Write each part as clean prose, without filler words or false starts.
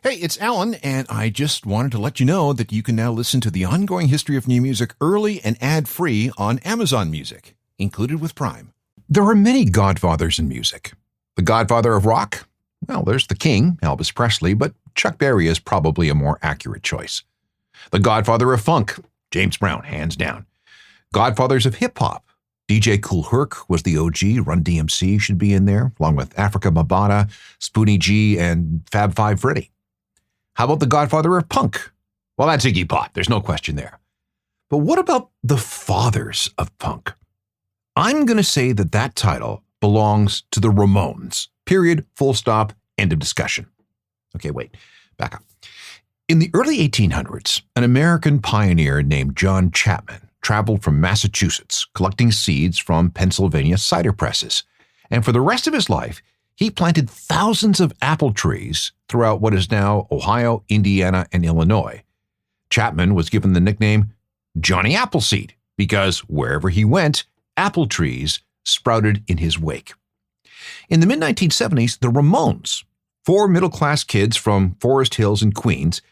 Hey, it's Alan, and I just wanted to let you know that you can now listen to the ongoing history of new music early and ad-free on Amazon Music, included with Prime. There are many godfathers in music. The godfather of rock? Well, there's the king, Elvis Presley, but Chuck Berry is probably a more accurate choice. The godfather of funk? James Brown, hands down. Godfathers of hip-hop? DJ Kool Herc was the OG, Run DMC should be in there, along with Africa Bambaataa, Spoonie G, and Fab Five Freddy. How about the godfather of punk? Well, that's Iggy Pop, there's no question there. But what about the fathers of punk? I'm going to say that title belongs to the Ramones. Period, full stop, end of discussion. Okay, wait, back up. In the early 1800s, an American pioneer named John Chapman traveled from Massachusetts, collecting seeds from Pennsylvania cider presses. And for the rest of his life, he planted thousands of apple trees throughout what is now Ohio, Indiana, and Illinois. Chapman was given the nickname Johnny Appleseed because wherever he went, apple trees sprouted in his wake. In the mid-1970s, the Ramones, four middle-class kids from Forest Hills in Queens,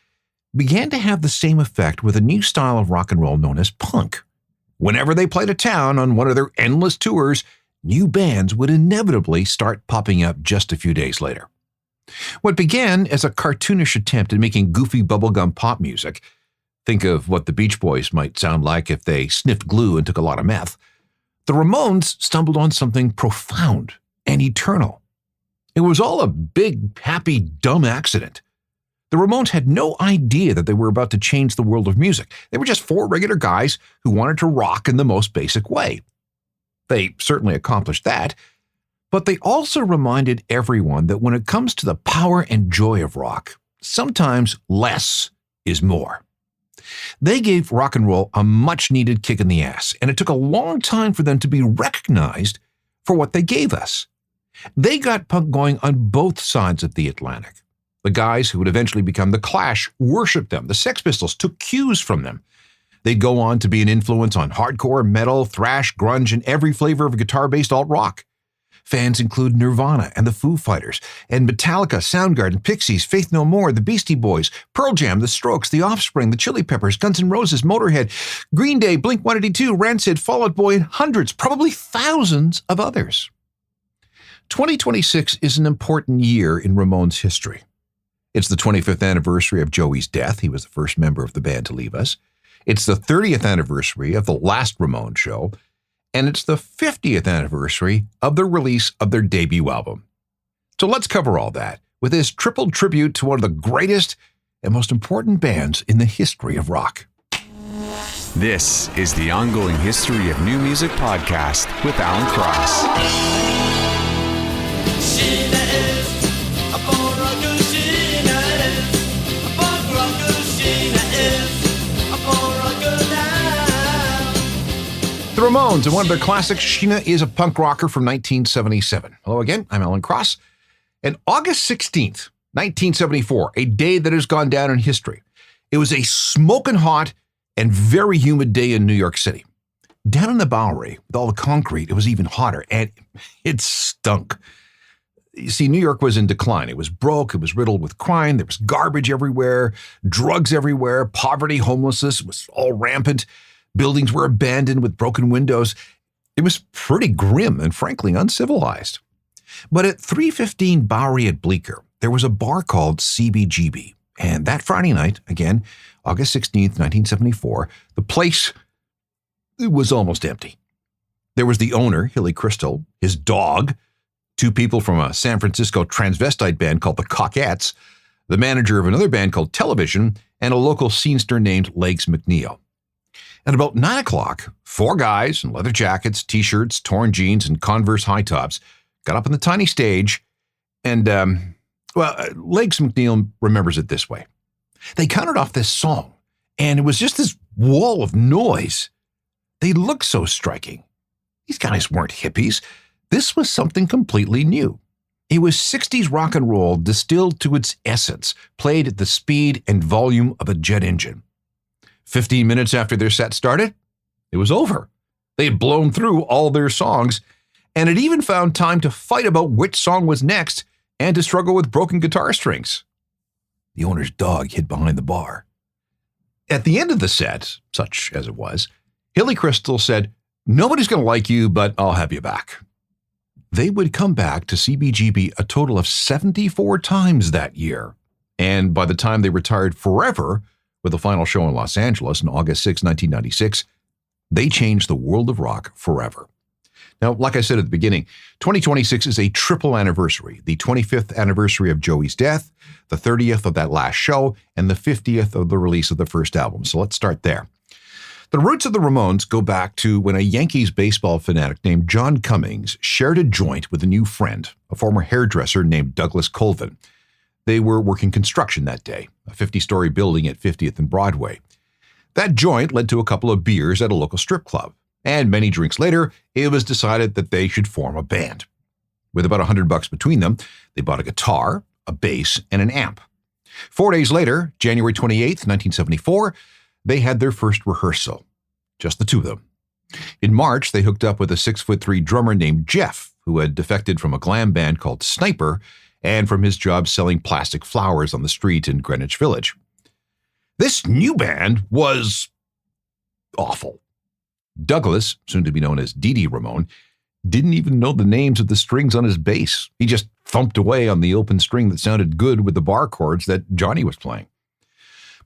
began to have the same effect with a new style of rock and roll known as punk. Whenever they played a town on one of their endless tours, new bands would inevitably start popping up just a few days later. What began as a cartoonish attempt at making goofy bubblegum pop music, think of what the Beach Boys might sound like if they sniffed glue and took a lot of meth, the Ramones stumbled on something profound and eternal. It was all a big, happy, dumb accident. The Ramones had no idea that they were about to change the world of music. They were just four regular guys who wanted to rock in the most basic way. They certainly accomplished that, but they also reminded everyone that when it comes to the power and joy of rock, sometimes less is more. They gave rock and roll a much-needed kick in the ass, and it took a long time for them to be recognized for what they gave us. They got punk going on both sides of the Atlantic. The guys who would eventually become the Clash worshipped them. The Sex Pistols took cues from them. They'd go on to be an influence on hardcore, metal, thrash, grunge, and every flavor of guitar-based alt-rock. Fans include Nirvana and the Foo Fighters, and Metallica, Soundgarden, Pixies, Faith No More, the Beastie Boys, Pearl Jam, The Strokes, The Offspring, the Chili Peppers, Guns N' Roses, Motorhead, Green Day, Blink-182, Rancid, Fall Out Boy, and hundreds, probably thousands of others. 2026 is an important year in Ramones' history. It's the 25th anniversary of Joey's death. He was the first member of the band to leave us. It's the 30th anniversary of the last Ramones show, and it's the 50th anniversary of the release of their debut album. So let's cover all that with this triple tribute to one of the greatest and most important bands in the history of rock. This is the Ongoing History of New Music podcast with Alan Cross. The Ramones, and one of their classics, Sheena is a Punk Rocker from 1977. Hello again, I'm Alan Cross. And August 16th, 1974, a day that has gone down in history. It was a smoking hot and very humid day in New York City. Down in the Bowery, with all the concrete, it was even hotter, and it stunk. You see, New York was in decline. It was broke. It was riddled with crime. There was garbage everywhere, drugs everywhere, poverty, homelessness was all rampant. Buildings were abandoned with broken windows. It was pretty grim and frankly uncivilized. But at 315 Bowery at Bleecker, there was a bar called CBGB. And that Friday night, again, August 16th, 1974, the place was almost empty. There was the owner, Hilly Crystal, his dog, two people from a San Francisco transvestite band called the Cockettes, the manager of another band called Television, and a local scenester named Legs McNeil. At about 9 o'clock, four guys in leather jackets, t-shirts, torn jeans, and Converse high tops got up on the tiny stage, and, Legs McNeil remembers it this way. They counted off this song, and it was just this wall of noise. They looked so striking. These guys weren't hippies. This was something completely new. It was 60s rock and roll distilled to its essence, played at the speed and volume of a jet engine. 15 minutes after their set started, it was over. They had blown through all their songs, and had even found time to fight about which song was next and to struggle with broken guitar strings. The owner's dog hid behind the bar. At the end of the set, such as it was, Hilly Crystal said, "Nobody's going to like you, but I'll have you back." They would come back to CBGB a total of 74 times that year. And by the time they retired forever, with the final show in Los Angeles on August 6, 1996, they changed the world of rock forever. Now, like I said at the beginning, 2026 is a triple anniversary. The 25th anniversary of Joey's death, the 30th of that last show, and the 50th of the release of the first album. So let's start there. The roots of the Ramones go back to when a Yankees baseball fanatic named John Cummings shared a joint with a new friend, a former hairdresser named Douglas Colvin. They were working construction that day, a 50-story building at 50th and Broadway. That joint led to a couple of beers at a local strip club. And many drinks later, it was decided that they should form a band. With about $100 between them, they bought a guitar, a bass, and an amp. 4 days later, January 28th, 1974, they had their first rehearsal. Just the two of them. In March, they hooked up with a 6'3" drummer named Jeff, who had defected from a glam band called Sniper, and from his job selling plastic flowers on the street in Greenwich Village. This new band was awful. Douglas, soon to be known as Dee Dee Ramone, didn't even know the names of the strings on his bass. He just thumped away on the open string that sounded good with the bar chords that Johnny was playing.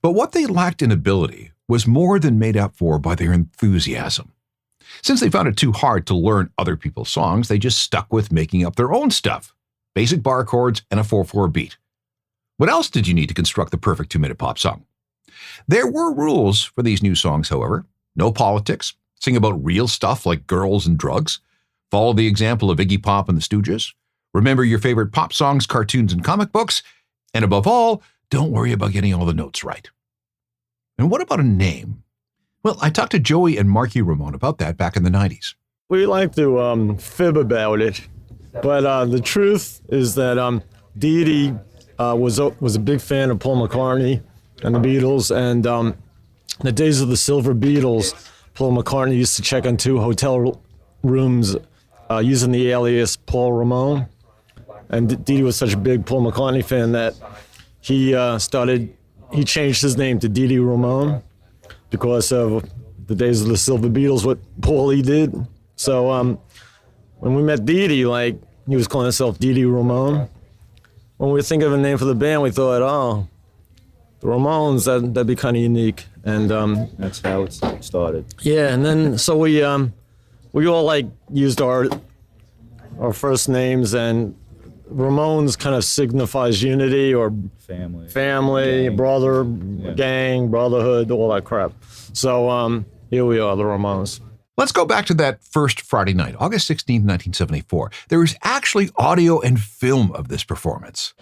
But what they lacked in ability was more than made up for by their enthusiasm. Since they found it too hard to learn other people's songs, they just stuck with making up their own stuff. Basic bar chords and a 4/4 beat. What else did you need to construct the perfect 2-minute pop song? There were rules for these new songs, however. No politics. Sing about real stuff like girls and drugs. Follow the example of Iggy Pop and the Stooges. Remember your favorite pop songs, cartoons, and comic books. And above all, don't worry about getting all the notes right. And what about a name? Well, I talked to Joey and Marky Ramone about that back in the 90s. We like to fib about it, but the truth is that Dee Dee was a big fan of Paul McCartney and the Beatles, and the days of the Silver Beatles, Paul McCartney used to check into hotel rooms using the alias Paul Ramone, and Dee Dee was such a big Paul McCartney fan that he changed his name to Dee Dee Ramone because of the days of the Silver Beatles, what Paulie did. So when we met Dee Dee, he was calling himself Dee Dee Ramone. When we were thinking of a name for the band, we thought, the Ramones, that'd be kind of unique. And that's how it started. Yeah, and then so we all used our first names, and Ramones kind of signifies unity or family, gang. Brother, gang, brotherhood, all that crap. So here we are, the Ramones. Let's go back to that first Friday night, August 16, 1974. There is actually audio and film of this performance.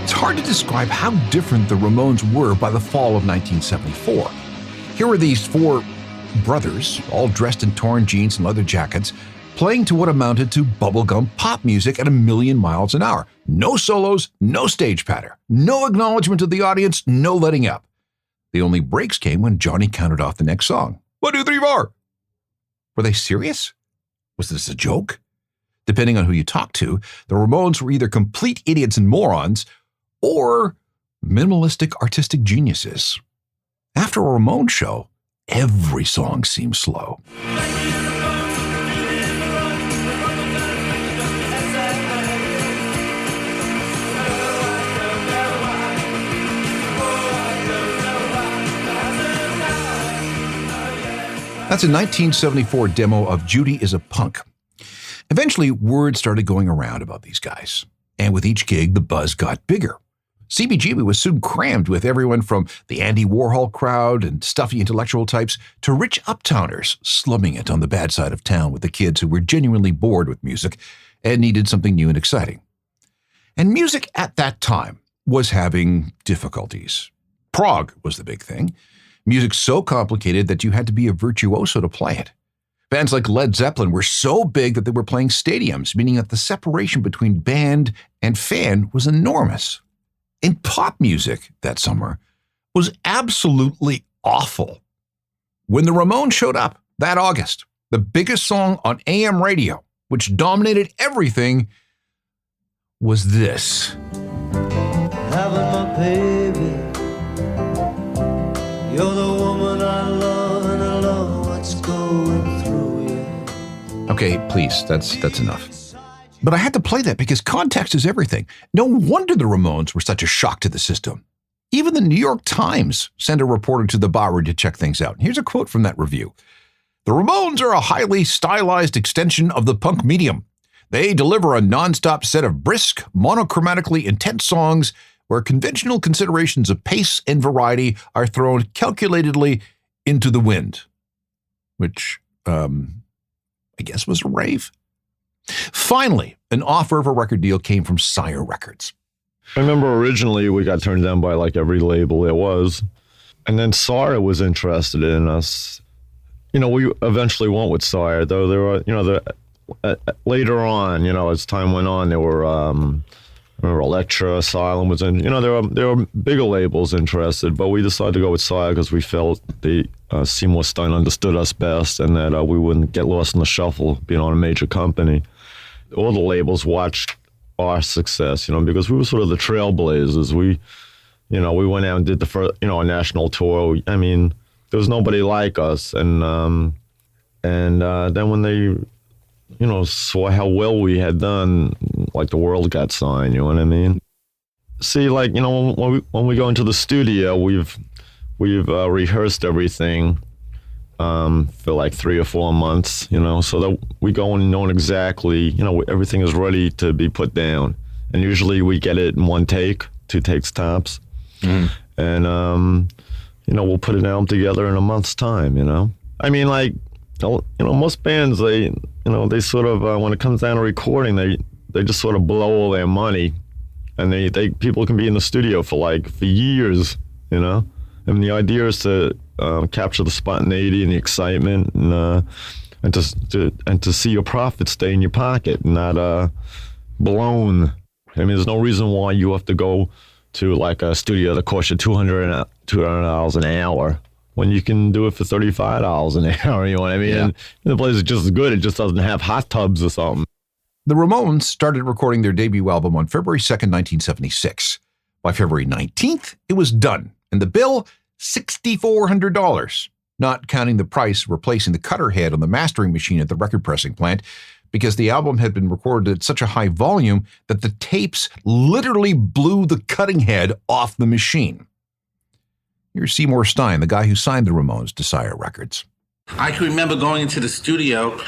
It's hard to describe how different the Ramones were by the fall of 1974. Here were these four brothers, all dressed in torn jeans and leather jackets, playing to what amounted to bubblegum pop music at 1,000,000 miles an hour. No solos, no stage patter, no acknowledgement of the audience, no letting up. The only breaks came when Johnny counted off the next song. 1, 2, 3, 4. Were they serious? Was this a joke? Depending on who you talk to, the Ramones were either complete idiots and morons or minimalistic artistic geniuses. After a Ramones show, every song seems slow. That's a 1974 demo of Judy is a Punk. Eventually, word started going around about these guys. And with each gig, the buzz got bigger. CBGB was soon crammed with everyone from the Andy Warhol crowd and stuffy intellectual types to rich uptowners slumming it on the bad side of town with the kids who were genuinely bored with music and needed something new and exciting. And music at that time was having difficulties. Prog was the big thing. Music so complicated that you had to be a virtuoso to play it. Bands like Led Zeppelin were so big that they were playing stadiums, meaning that the separation between band and fan was enormous. And pop music that summer was absolutely awful. When the Ramones showed up that August, The biggest song on AM radio, which dominated everything, was this. Having my baby, you're the woman I love, and I love what's going through you. Okay, please, that's enough. But I had to play that because context is everything. No wonder the Ramones were such a shock to the system. Even the New York Times sent a reporter to the Bowery to check things out. Here's a quote from that review. The Ramones are a highly stylized extension of the punk medium. They deliver a nonstop set of brisk, monochromatically intense songs where conventional considerations of pace and variety are thrown calculatedly into the wind. Which, I guess was a rave. Finally, an offer of a record deal came from Sire Records. I remember originally we got turned down by like every label there was. And then Sire was interested in us. You know, we eventually went with Sire, though there were, you know, later on, you know, as time went on, there were, remember Elektra, Asylum was in, you know, there were bigger labels interested, but we decided to go with Sire because we felt Seymour Stein understood us best and that we wouldn't get lost in the shuffle being on a major company. All the labels watched our success, you know, because we were sort of the trailblazers. We went out and did the first, you know, a national tour. I mean, there was nobody like us. And then when they, you know, saw how well we had done, like the world got signed, you know what I mean? See, like, you know, when we go into the studio, we've rehearsed everything for like 3 or 4 months, you know, so that we go in knowing exactly, you know, everything is ready to be put down. And usually we get it in 1 take, 2 takes tops. Mm. And, you know, we'll put an album together in a month's time, you know? I mean, like, you know, most bands, they sort of, when it comes down to recording, they just sort of blow all their money. And people can be in the studio for years, you know? And the idea is to capture the spontaneity and the excitement, and to see your profits stay in your pocket, not blown. I mean, there's no reason why you have to go to like a studio that costs you $200 an hour when you can do it for $35 an hour. You know what I mean? Yeah. And the place is just as good. It just doesn't have hot tubs or something. The Ramones started recording their debut album on February 2nd, 1976. By February 19th, it was done, and the bill, $6,400, not counting the price of replacing the cutter head on the mastering machine at the record pressing plant, because the album had been recorded at such a high volume that the tapes literally blew the cutting head off the machine. Here's Seymour Stein, the guy who signed the Ramones to Sire Records. I can remember going into the studio,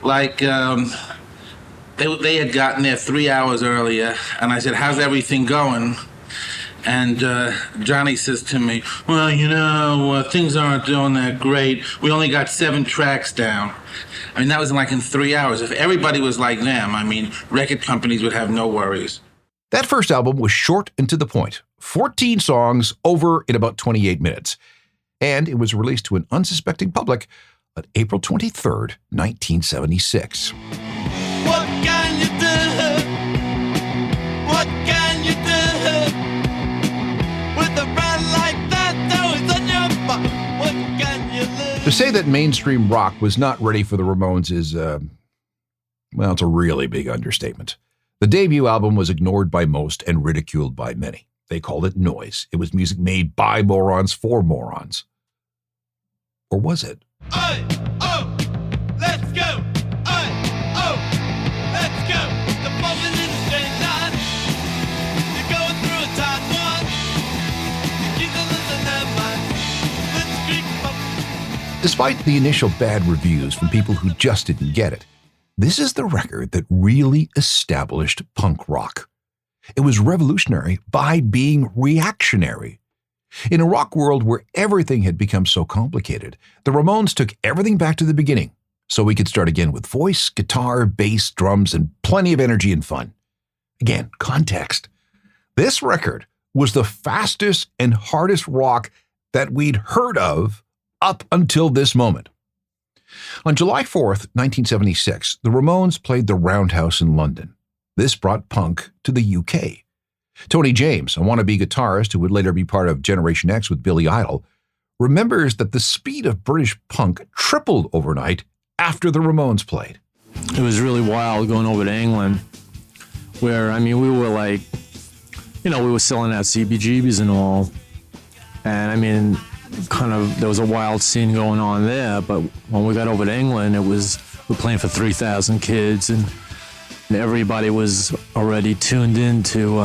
like, they had gotten there 3 hours earlier, and I said, "How's everything going?" And Johnny says to me, "Well, you know, things aren't doing that great. We only got 7 tracks down." I mean, that was in 3 hours. If everybody was like them, I mean, record companies would have no worries. That first album was short and to the point. 14 songs over in about 28 minutes. And it was released to an unsuspecting public on April 23rd, 1976. What can you do? What can you do? With a friend like that always on your butt, what can you do? To say that mainstream rock was not ready for the Ramones is, well, it's a really big understatement. The debut album was ignored by most and ridiculed by many. They called it noise. It was music made by morons for morons. Or was it? Aye, oh, let's go. Aye, oh, let's go. The moment in the straight line. You're going through a tight one. You keep the losing their mind. Let's creep up. Despite the initial bad reviews from people who just didn't get it, this is the record that really established punk rock. It was revolutionary by being reactionary. In a rock world where everything had become so complicated, the Ramones took everything back to the beginning so we could start again with voice, guitar, bass, drums, and plenty of energy and fun. Again, context. This record was the fastest and hardest rock that we'd heard of up until this moment. On July 4th, 1976, the Ramones played the Roundhouse in London. This brought punk to the UK. Tony James, a wannabe guitarist who would later be part of Generation X with Billy Idol, remembers that the speed of British punk tripled overnight after the Ramones played. It was really wild going over to England, where, I mean, we were like, we were selling out CBGBs and all. And I mean, there was a wild scene going on there. But when we got over to England, we're playing for 3,000 kids, and everybody was already tuned into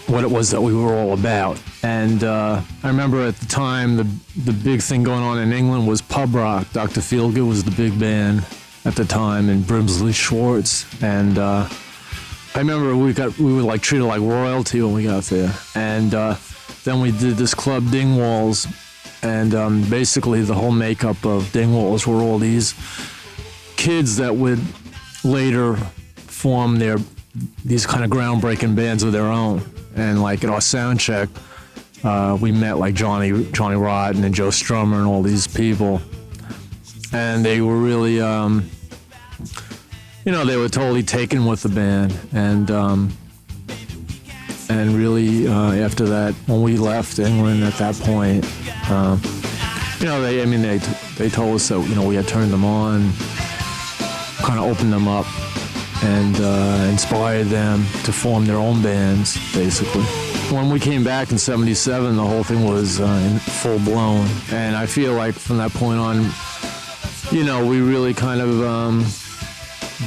what it was that we were all about. And I remember at the time, the big thing going on in England was pub rock. Dr. Feelgood was the big band at the time, and Brimsley Schwartz. And I remember we were like treated like royalty when we got there. And then we did this club Dingwalls, and basically the whole makeup of Dingwalls were all these kids that would later form these kind of groundbreaking bands of their own. And like at our sound check, we met like Johnny Rotten and Joe Strummer and all these people, and they were really, they were totally taken with the band, and really after that, when we left England at that point, they told us that we had turned them on, kind of opened them up, and inspired them to form their own bands, basically. When we came back in '77, the whole thing was in full blown, and I feel like from that point on, we really kind of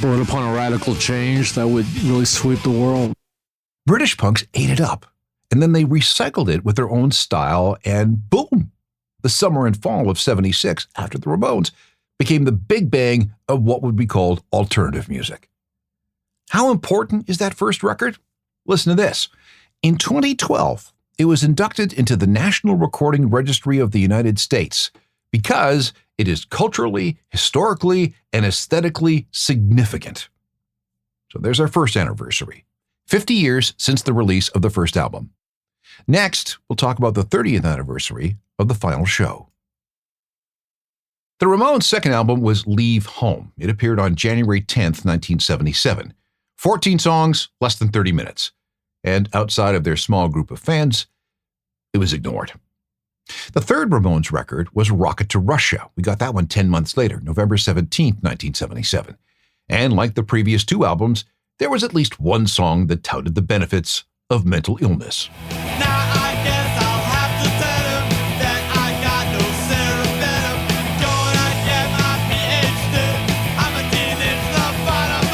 brought upon a radical change that would really sweep the world. British punks ate it up, and then they recycled it with their own style, and boom! The summer and fall of '76, after the Ramones, became the big bang of what would be called alternative music. How important is that first record? Listen to this. In 2012, it was inducted into the National Recording Registry of the United States because it is culturally, historically, and aesthetically significant. So there's our first anniversary. 50 years since the release of the first album. Next, we'll talk about the 30th anniversary of the final show. The Ramones' second album was Leave Home. It appeared on January 10th, 1977. 14 songs, less than 30 minutes. And outside of their small group of fans, it was ignored. The third Ramones record was Rocket to Russia. We got that one 10 months later, November 17th, 1977. And like the previous two albums, there was at least one song that touted the benefits of mental illness. Now I guess I'll have to tell him that I got no cerebellum. Gonna get my PhD. I'm a teenage lobotomer.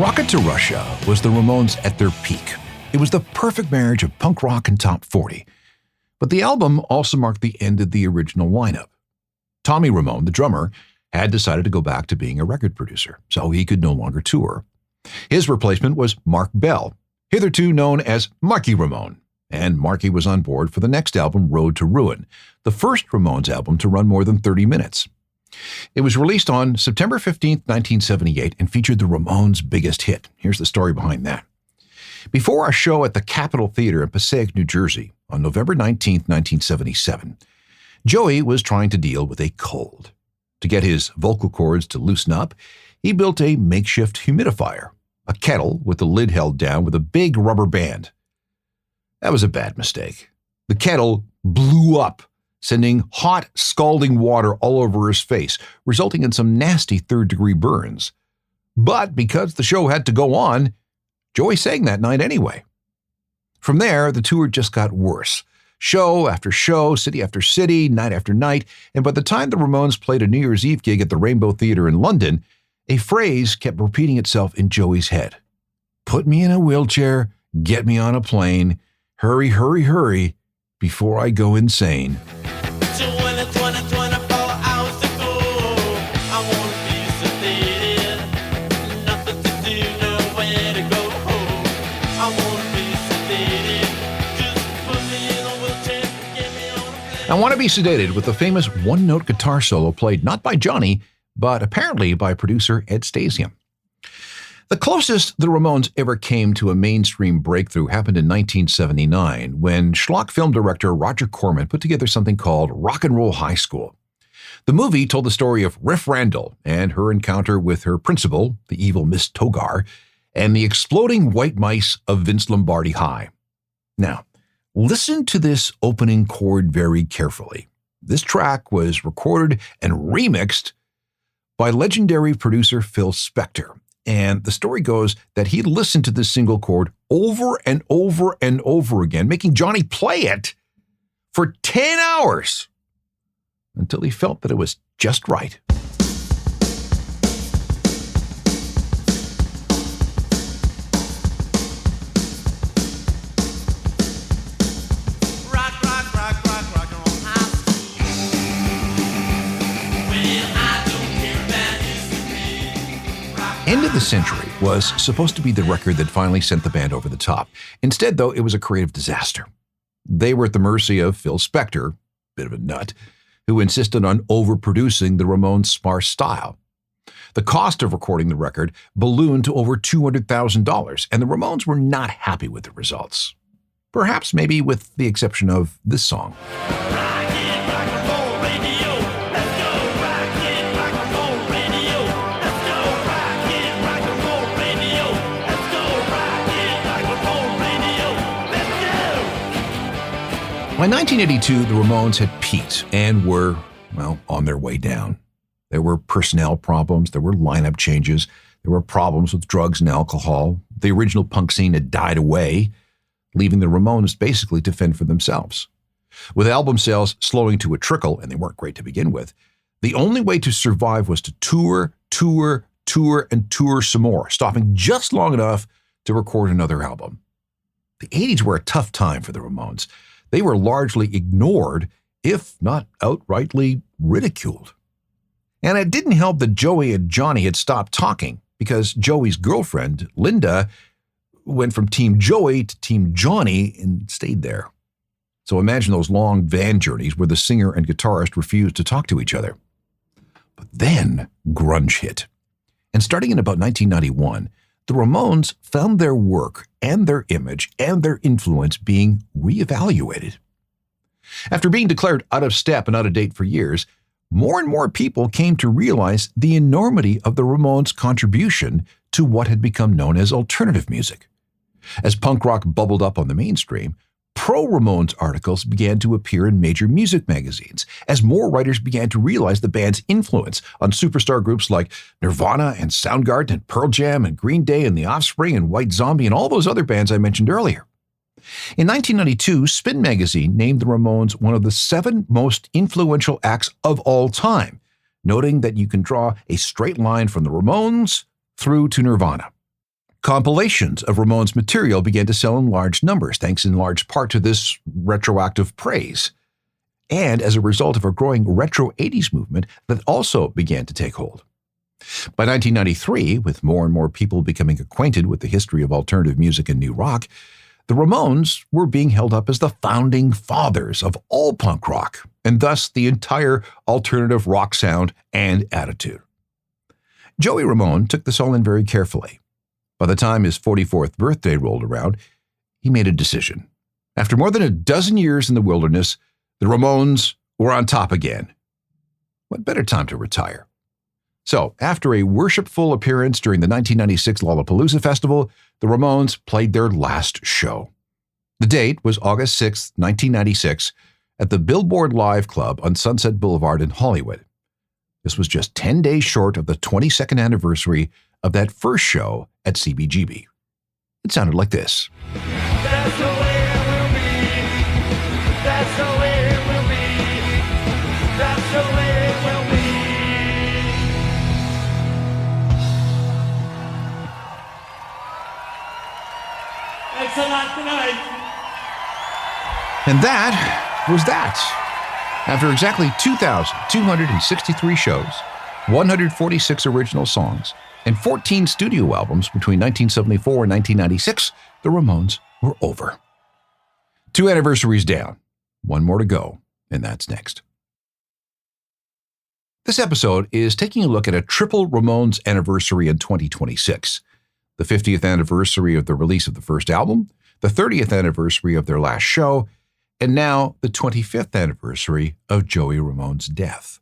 Rocket to Russia was the Ramones at their peak. It was the perfect marriage of punk rock and top 40. But the album also marked the end of the original lineup. Tommy Ramone, the drummer, had decided to go back to being a record producer, so he could no longer tour. His replacement was Mark Bell, hitherto known as Marky Ramone, and Marky was on board for the next album, Road to Ruin, the first Ramones album to run more than 30 minutes. It was released on September 15, 1978, and featured the Ramones' biggest hit. Here's the story behind that. Before our show at the Capitol Theater in Passaic, New Jersey, on November 19, 1977, Joey was trying to deal with a cold. To get his vocal cords to loosen up, he built a makeshift humidifier, a kettle with the lid held down with a big rubber band. That was a bad mistake. The kettle blew up, sending hot, scalding water all over his face, resulting in some nasty third-degree burns. But because the show had to go on, Joey sang that night anyway. From there, the tour just got worse. Show after show, city after city, night after night, and by the time the Ramones played a New Year's Eve gig at the Rainbow Theatre in London, a phrase kept repeating itself in Joey's head. Put me in a wheelchair, get me on a plane, hurry, hurry, hurry, before I go insane. 24 hours to go. I wanna be sedated. Nothing to do, nowhere to go home. I wanna be sedated. Just put me in a wheelchair, get me on a plane. I Want to Be Sedated with the famous one-note guitar solo played not by Johnny, but apparently by producer Ed Stasium. The closest the Ramones ever came to a mainstream breakthrough happened in 1979 when schlock film director Roger Corman put together something called Rock and Roll High School. The movie told the story of Riff Randall and her encounter with her principal, the evil Miss Togar, and the exploding white mice of Vince Lombardi High. Now, listen to this opening chord very carefully. This track was recorded and remixed by legendary producer Phil Spector. And the story goes that he listened to this single chord over and over and over again, making Johnny play it for 10 hours until he felt that it was just right. Rock, rock, rock, rock, rock on high school. Well, I don't care about history. End of the Century was supposed to be the record that finally sent the band over the top. Instead, though, it was a creative disaster. They were at the mercy of Phil Spector, bit of a nut, who insisted on overproducing the Ramones' sparse style. The cost of recording the record ballooned to over $200,000, and the Ramones were not happy with the results. Perhaps maybe with the exception of this song. Rockin' rock and roll radio. Let's go. Rockin' rock and roll radio. Let's go. Rockin' rock and roll radio. Let's go. Rockin' rock and roll radio. Let's go. By 1982, the Ramones had peaked and were, well, on their way down. There were personnel problems, there were lineup changes, there were problems with drugs and alcohol. The original punk scene had died away, leaving the Ramones basically to fend for themselves. With album sales slowing to a trickle, and they weren't great to begin with, the only way to survive was to tour, and tour some more, stopping just long enough to record another album. The 80s were a tough time for the Ramones. They were largely ignored, if not outrightly ridiculed. And it didn't help that Joey and Johnny had stopped talking, because Joey's girlfriend, Linda, went from Team Joey to Team Johnny and stayed there. So imagine those long van journeys where the singer and guitarist refused to talk to each other. But then grunge hit. And starting in about 1991, the Ramones found their work and their image and their influence being reevaluated. After being declared out of step and out of date for years, more and more people came to realize the enormity of the Ramones' contribution to what had become known as alternative music. As punk rock bubbled up on the mainstream, pro-Ramones articles began to appear in major music magazines, as more writers began to realize the band's influence on superstar groups like Nirvana and Soundgarden and Pearl Jam and Green Day and The Offspring and White Zombie and all those other bands I mentioned earlier. In 1992, Spin magazine named the Ramones one of the 7 most influential acts of all time, noting that you can draw a straight line from the Ramones through to Nirvana. Compilations of Ramones material began to sell in large numbers, thanks in large part to this retroactive praise, and as a result of a growing retro 80s movement that also began to take hold. By 1993, with more and more people becoming acquainted with the history of alternative music and new rock, the Ramones were being held up as the founding fathers of all punk rock, and thus the entire alternative rock sound and attitude. Joey Ramone took this all in very carefully. By the time his 44th birthday rolled around, he made a decision. After more than a dozen years in the wilderness, the Ramones were on top again. What better time to retire? So, after a worshipful appearance during the 1996 Lollapalooza Festival, the Ramones played their last show. The date was August 6, 1996, at the Billboard Live Club on Sunset Boulevard in Hollywood. This was just 10 days short of the 22nd anniversary of that first show at CBGB. It sounded like this. That's the way it will be. That's the way it will be. That's the way it will be. Thanks a lot tonight. And that was that. After exactly 2,263 shows, 146 original songs, and 14 studio albums between 1974 and 1996, the Ramones were over. 2 anniversaries down, 1 more to go, and that's next. This episode is taking a look at a triple Ramones anniversary in 2026. The 50th anniversary of the release of the first album, the 30th anniversary of their last show, and now the 25th anniversary of Joey Ramone's death.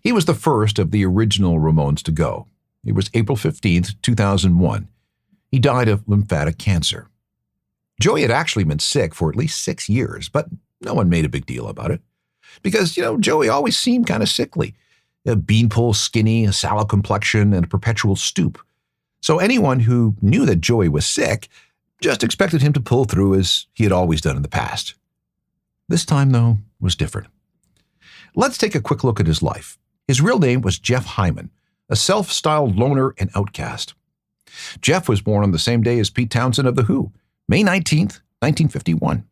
He was the first of the original Ramones to go. It was April 15th, 2001. He died of lymphatic cancer. Joey had actually been sick for at least 6 years, but no one made a big deal about it. because, Joey always seemed kind of sickly. A beanpole skinny, a sallow complexion, and a perpetual stoop. So anyone who knew that Joey was sick just expected him to pull through as he had always done in the past. This time, though, was different. Let's take a quick look at his life. His real name was Jeff Hyman, a self-styled loner and outcast. Jeff was born on the same day as Pete Townsend of The Who, May 19th, 1951.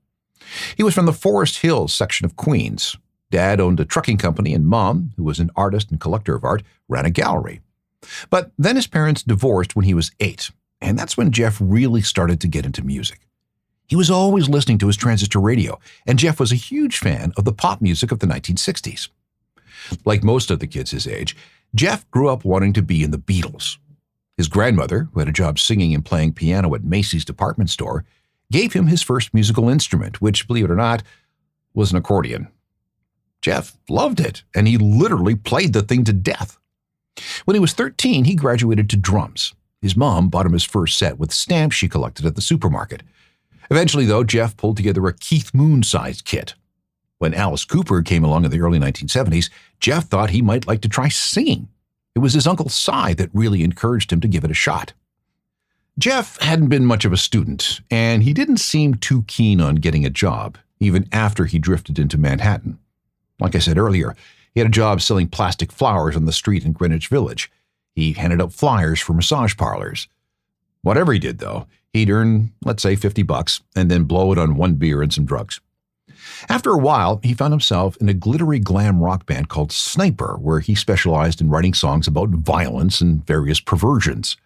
He was from the Forest Hills section of Queens. Dad owned a trucking company, and Mom, who was an artist and collector of art, ran a gallery. But then his parents divorced when he was 8, and that's when Jeff really started to get into music. He was always listening to his transistor radio, and Jeff was a huge fan of the pop music of the 1960s. Like most of the kids his age, Jeff grew up wanting to be in the Beatles. His grandmother, who had a job singing and playing piano at Macy's department store, gave him his first musical instrument, which, believe it or not, was an accordion. Jeff loved it, and he literally played the thing to death. When he was 13, he graduated to drums. His mom bought him his first set with stamps she collected at the supermarket. Eventually, though, Jeff pulled together a Keith Moon-sized kit. When Alice Cooper came along in the early 1970s, Jeff thought he might like to try singing. It was his Uncle Cy that really encouraged him to give it a shot. Jeff hadn't been much of a student, and he didn't seem too keen on getting a job, even after he drifted into Manhattan. Like I said earlier, he had a job selling plastic flowers on the street in Greenwich Village. He handed out flyers for massage parlors. Whatever he did, though, he'd earn, let's say, $50 and then blow it on one beer and some drugs. After a while, he found himself in a glittery glam rock band called Sniper, where he specialized in writing songs about violence and various perversions.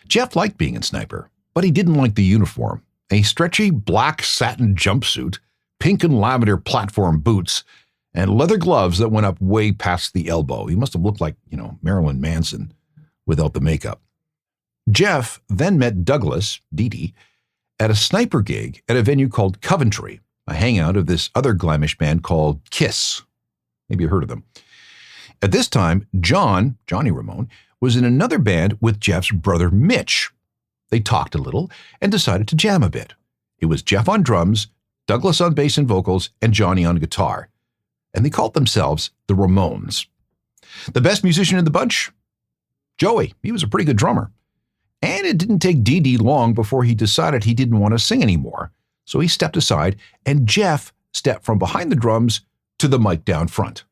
Jeff liked being in Sniper, but he didn't like the uniform. A stretchy black satin jumpsuit, pink and lavender platform boots, and leather gloves that went up way past the elbow. He must have looked like, Marilyn Manson without the makeup. Jeff then met Douglas, Dee, at a Sniper gig at a venue called Coventry, a hangout of this other glamish band called Kiss. Maybe you heard of them. At this time, Johnny Ramone, was in another band with Jeff's brother Mitch. They talked a little and decided to jam a bit. It was Jeff on drums, Douglas on bass and vocals, and Johnny on guitar. And they called themselves the Ramones. The best musician in the bunch? Joey. He was a pretty good drummer. And it didn't take Dee long before he decided he didn't want to sing anymore. So he stepped aside, and Jeff stepped from behind the drums to the mic down front.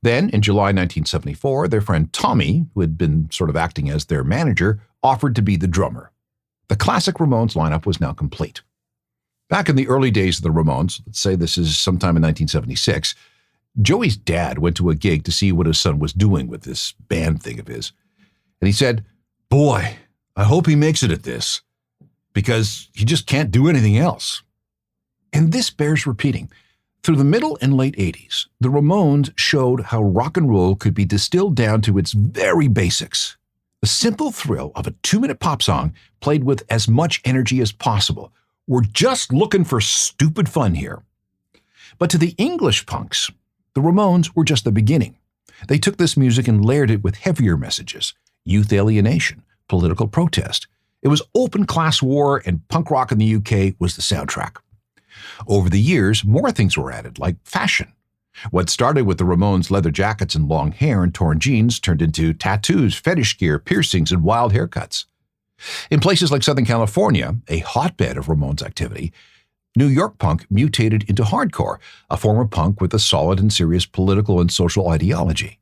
Then, in July 1974, their friend Tommy, who had been sort of acting as their manager, offered to be the drummer. The classic Ramones lineup was now complete. Back in the early days of the Ramones, let's say this is sometime in 1976, Joey's dad went to a gig to see what his son was doing with this band thing of his. And he said, "Boy, I hope he makes it at this, because he just can't do anything else." And this bears repeating. Through the middle and late 80s, the Ramones showed how rock and roll could be distilled down to its very basics. The simple thrill of a 2-minute pop song played with as much energy as possible. We're just looking for stupid fun here. But to the English punks, the Ramones were just the beginning. They took this music and layered it with heavier messages: youth alienation, political protest. It was open class war, and punk rock in the UK was the soundtrack. Over the years, more things were added, like fashion. What started with the Ramones' leather jackets and long hair and torn jeans turned into tattoos, fetish gear, piercings, and wild haircuts. In places like Southern California, a hotbed of Ramones activity, New York punk mutated into hardcore, a form of punk with a solid and serious political and social ideology.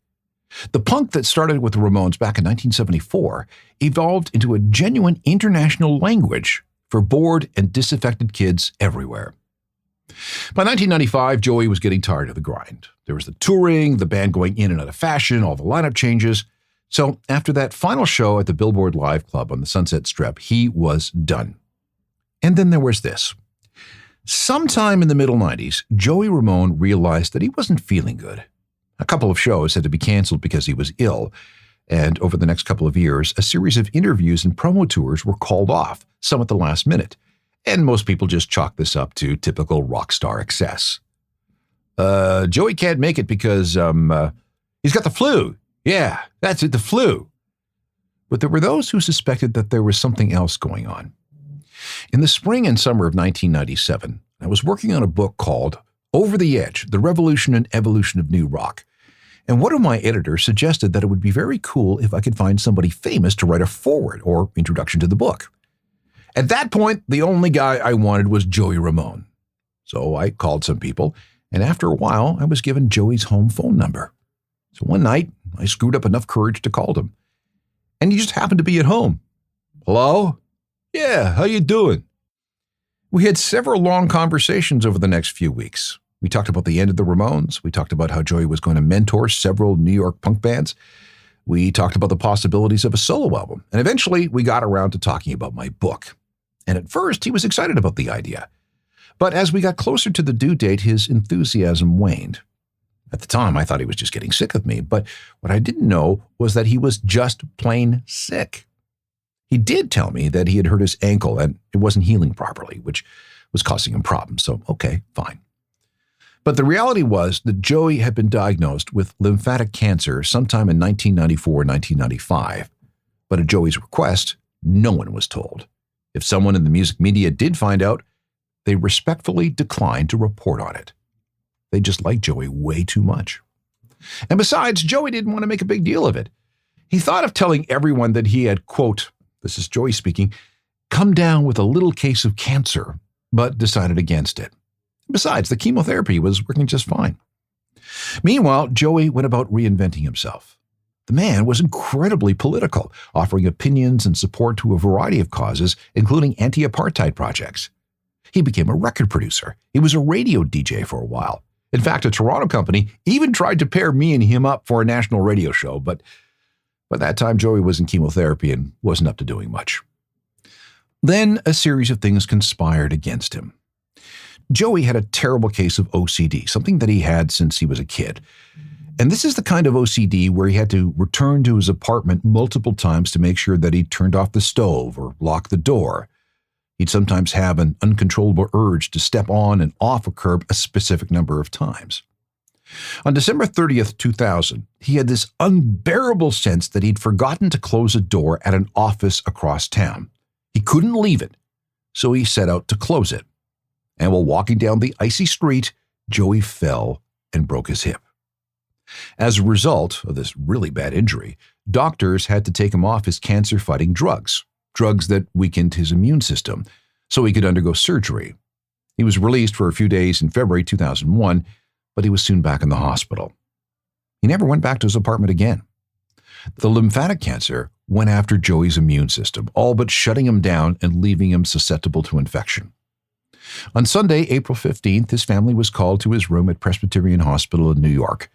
The punk that started with the Ramones back in 1974 evolved into a genuine international language for bored and disaffected kids everywhere. By 1995, Joey was getting tired of the grind. There was the touring, the band going in and out of fashion, all the lineup changes. So after that final show at the Billboard Live Club on the Sunset Strip, he was done. And then there was this. Sometime in the middle 90s, Joey Ramone realized that he wasn't feeling good. A couple of shows had to be canceled because he was ill, and over the next couple of years, a series of interviews and promo tours were called off, some at the last minute, and most people just chalked this up to typical rock star excess. Joey can't make it because he's got the flu. Yeah, that's it, the flu. But there were those who suspected that there was something else going on. In the spring and summer of 1997, I was working on a book called Over the Edge, The Revolution and Evolution of New Rock. And one of my editors suggested that it would be very cool if I could find somebody famous to write a foreword or introduction to the book. At that point, the only guy I wanted was Joey Ramone. So I called some people, and after a while, I was given Joey's home phone number. So one night, I screwed up enough courage to call him. And he just happened to be at home. Hello? Yeah, how you doing? We had several long conversations over the next few weeks. We talked about the end of the Ramones. We talked about how Joey was going to mentor several New York punk bands. We talked about the possibilities of a solo album. And eventually, we got around to talking about my book. And at first, he was excited about the idea. But as we got closer to the due date, his enthusiasm waned. At the time, I thought he was just getting sick of me. But what I didn't know was that he was just plain sick. He did tell me that he had hurt his ankle and it wasn't healing properly, which was causing him problems. So, okay, fine. But the reality was that Joey had been diagnosed with lymphatic cancer sometime in 1994 or 1995. But at Joey's request, no one was told. If someone in the music media did find out, they respectfully declined to report on it. They just liked Joey way too much. And besides, Joey didn't want to make a big deal of it. He thought of telling everyone that he had, quote, this is Joey speaking, come down with a little case of cancer, but decided against it. Besides, the chemotherapy was working just fine. Meanwhile, Joey went about reinventing himself. The man was incredibly political, offering opinions and support to a variety of causes, including anti-apartheid projects. He became a record producer. He was a radio DJ for a while. In fact, a Toronto company even tried to pair me and him up for a national radio show, but by that time, Joey was in chemotherapy and wasn't up to doing much. Then a series of things conspired against him. Joey had a terrible case of OCD, something that he had since he was a kid. And this is the kind of OCD where he had to return to his apartment multiple times to make sure that he turned off the stove or locked the door. He'd sometimes have an uncontrollable urge to step on and off a curb a specific number of times. On December 30th, 2000, he had this unbearable sense that he'd forgotten to close a door at an office across town. He couldn't leave it, so he set out to close it. And while walking down the icy street, Joey fell and broke his hip. As a result of this really bad injury, doctors had to take him off his cancer-fighting drugs that weakened his immune system, so he could undergo surgery. He was released for a few days in February 2001, but he was soon back in the hospital. He never went back to his apartment again. The lymphatic cancer went after Joey's immune system, all but shutting him down and leaving him susceptible to infection. On Sunday, April 15th, his family was called to his room at Presbyterian Hospital in New York.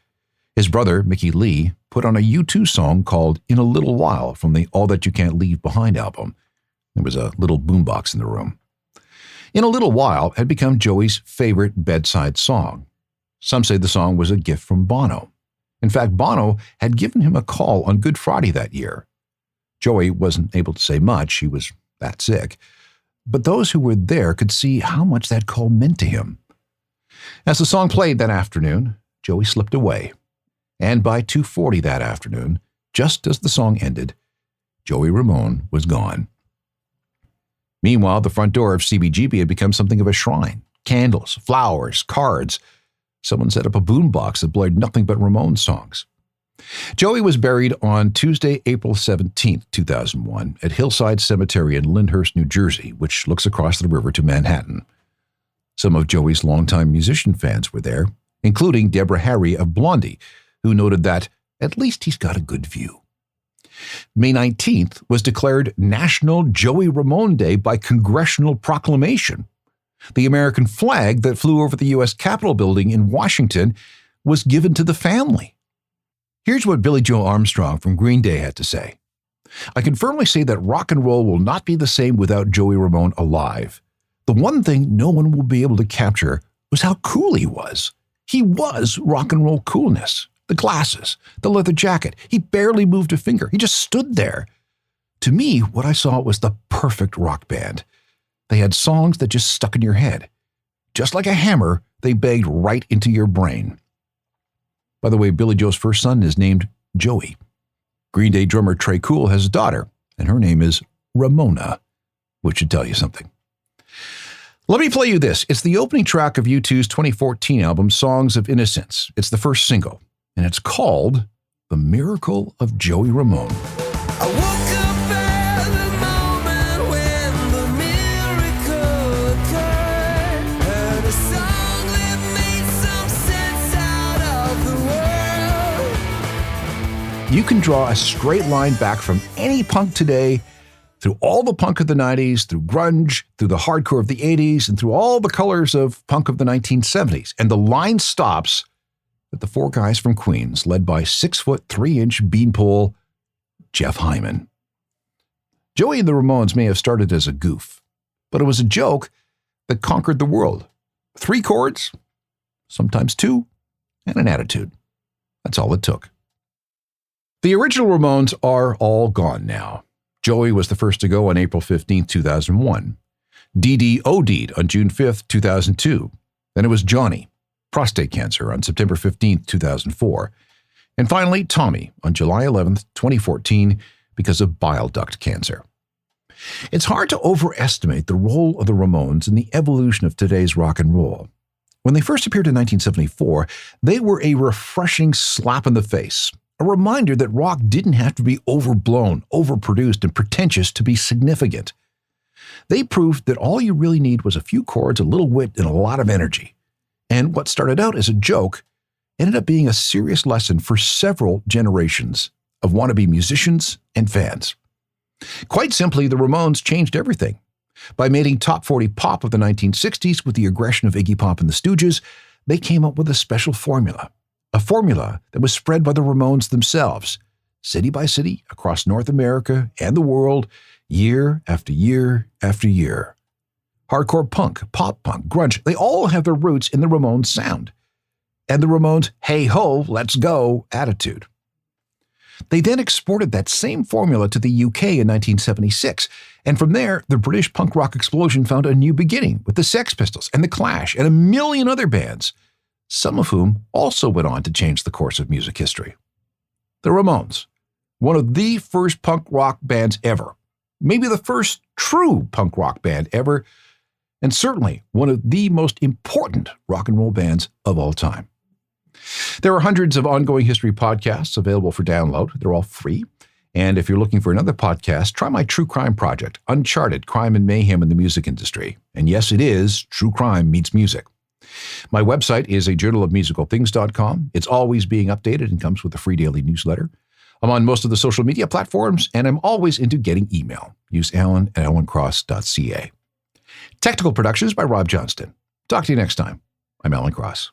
His brother, Mickey Lee, put on a U2 song called In a Little While from the All That You Can't Leave Behind album. There was a little boombox in the room. In a Little While had become Joey's favorite bedside song. Some say the song was a gift from Bono. In fact, Bono had given him a call on Good Friday that year. Joey wasn't able to say much, he was that sick, but those who were there could see how much that call meant to him. As the song played that afternoon, Joey slipped away. And by 2:40 that afternoon, just as the song ended, Joey Ramone was gone. Meanwhile, the front door of CBGB had become something of a shrine. Candles, flowers, cards. Someone set up a boombox that blared nothing but Ramones songs. Joey was buried on Tuesday, April 17th, 2001, at Hillside Cemetery in Lyndhurst, New Jersey, which looks across the river to Manhattan. Some of Joey's longtime musician fans were there, including Deborah Harry of Blondie, who noted that, at least he's got a good view. May 19th was declared National Joey Ramone Day by congressional proclamation. The American flag that flew over the U.S. Capitol building in Washington was given to the family. Here's what Billy Joe Armstrong from Green Day had to say. I can firmly say that rock and roll will not be the same without Joey Ramone alive. The one thing no one will be able to capture was how cool he was. He was rock and roll coolness. The glasses, the leather jacket. He barely moved a finger. He just stood there. To me, what I saw was the perfect rock band. They had songs that just stuck in your head. Just like a hammer, they begged right into your brain. By the way, Billy Joe's first son is named Joey. Green Day drummer Trey Cool has a daughter, and her name is Ramona, which should tell you something. Let me play you this. It's the opening track of U2's 2014 album, Songs of Innocence. It's the first single, and it's called The Miracle of Joey Ramone. I woke up at the moment when the miracle occurred. Heard a song that made some sense out of the world. You can draw a straight line back from any punk today, through all the punk of the 90s, through grunge, through the hardcore of the 80s, and through all the colors of punk of the 1970s. And the line stops at the four guys from Queens, led by 6'3" beanpole Jeff Hyman. Joey and the Ramones may have started as a goof, but it was a joke that conquered the world. 3 chords, sometimes 2, and an attitude. That's all it took. The original Ramones are all gone now. Joey was the first to go on April 15, 2001. Dee Dee OD'd on June 5, 2002. Then it was Johnny, prostate cancer, on September 15, 2004. And finally, Tommy on July 11, 2014, because of bile duct cancer. It's hard to overestimate the role of the Ramones in the evolution of today's rock and roll. When they first appeared in 1974, they were a refreshing slap in the face, a reminder that rock didn't have to be overblown, overproduced, and pretentious to be significant. They proved that all you really need was a few chords, a little wit, and a lot of energy. And what started out as a joke ended up being a serious lesson for several generations of wannabe musicians and fans. Quite simply, the Ramones changed everything. By mating top 40 pop of the 1960s with the aggression of Iggy Pop and the Stooges, they came up with a special formula. A formula that was spread by the Ramones themselves, city by city, across North America and the world, year after year after year. Hardcore punk, pop punk, grunge, they all have their roots in the Ramones sound. And the Ramones' hey-ho, let's go attitude. They then exported that same formula to the UK in 1976, and from there, the British punk rock explosion found a new beginning with the Sex Pistols and the Clash and a million other bands, some of whom also went on to change the course of music history. The Ramones, one of the first punk rock bands ever, maybe the first true punk rock band ever, and certainly one of the most important rock and roll bands of all time. There are hundreds of ongoing history podcasts available for download. They're all free. And if you're looking for another podcast, try my true crime project, Uncharted Crime and Mayhem in the Music Industry. And yes, it is True Crime Meets Music. My website is a journalofmusicalthings.com. It's always being updated and comes with a free daily newsletter. I'm on most of the social media platforms, and I'm always into getting email. Use Alan at alancross.ca. Technical productions by Rob Johnston. Talk to you next time. I'm Alan Cross.